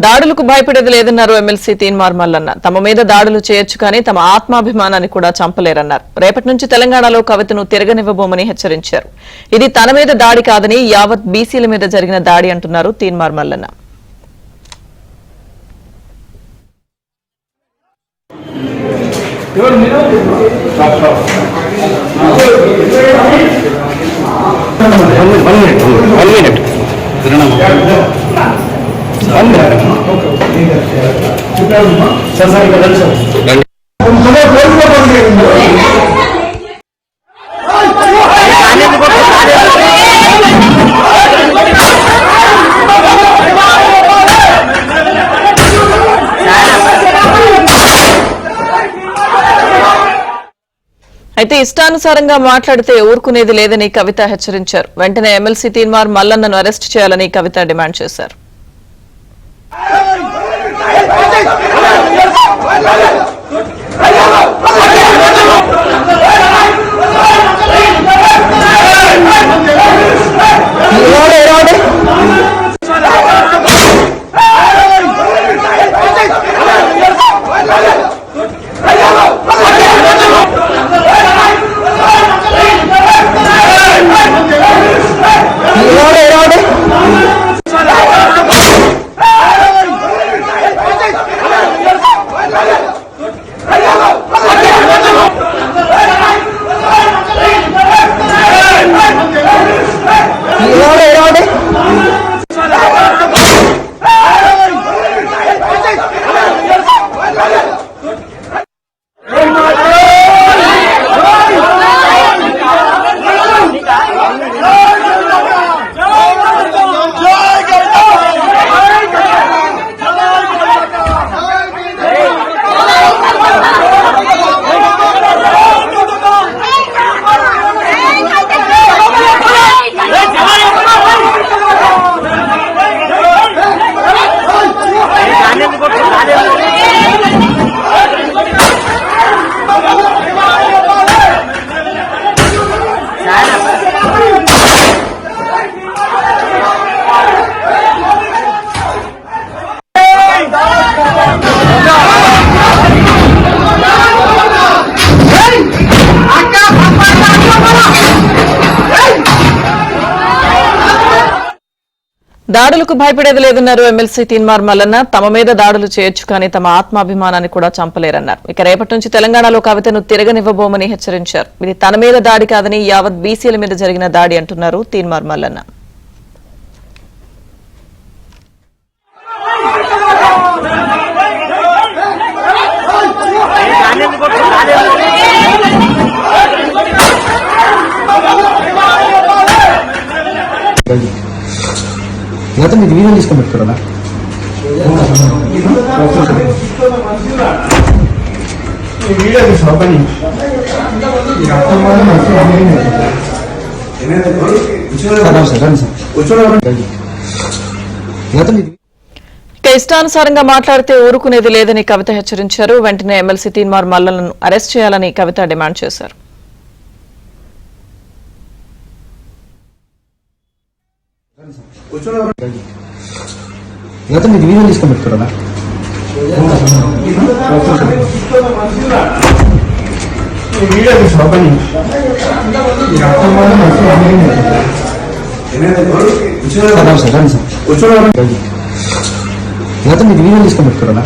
దాడులకు భయపడేది లేదన్నారు ఎమ్మెల్సీ తీన్మార్ మల్లన్న. తమ మీద దాడులు చేయొచ్చు కానీ తమ ఆత్మాభిమానాన్ని కూడా చంపలేరన్నారు. రేపటి నుంచి తెలంగాణలో కవితను తిరగనివ్వబోమని హెచ్చరించారు. ఇది తన మీద దాడి కాదని యావత్ బీసీల మీద జరిగిన దాడి అంటున్నారు తీన్మార్ మల్లన్న. అయితే ఇష్టానుసారంగా మాట్లాడితే ఊరుకునేది లేదని కవిత హెచ్చరించారు. వెంటనే ఎమ్మెల్సీ తీన్మార్ మల్లన్నను అరెస్ట్ చేయాలని కవిత డిమాండ్ చేశారు. దాడులకు భయపడేది లేదన్నారు ఎమ్మెల్సీ తీన్మార్ మల్లన్న. తమ మీద దాడులు చేయొచ్చు కానీ తమ ఆత్మాభిమానాన్ని కూడా చంపలేరన్నారు. ఇక రేపటి నుంచి తెలంగాణలో కవితను తిరగనివ్వబోమని హెచ్చరించారు. ఇది తన మీద దాడి కాదని యావత్ బీసీల మీద జరిగిన దాడి అంటున్నారు తీన్మార్ మల్లన్న. లేకపోతే మీకు వీడియో తీసుకొని పెట్టుకోరా వీడియో తీసుకో పని ఇక ఇష్టానుసారంగా మాట్లాడితే ఊరుకునేది లేదని కవిత హెచ్చరించారు. వెంటనే ఎమ్మెల్సీ తీన్మార్ మల్లన్నను అరెస్ట్ చేయాలని కవిత డిమాండ్ చేశారు. లేకపోతే మీకు వీడియో తీసుకొని పెట్టుకోరా వీడియో తీసుకో పని లేకపోతే మీకు వీడియో తీసుకొని పెట్టుకోరా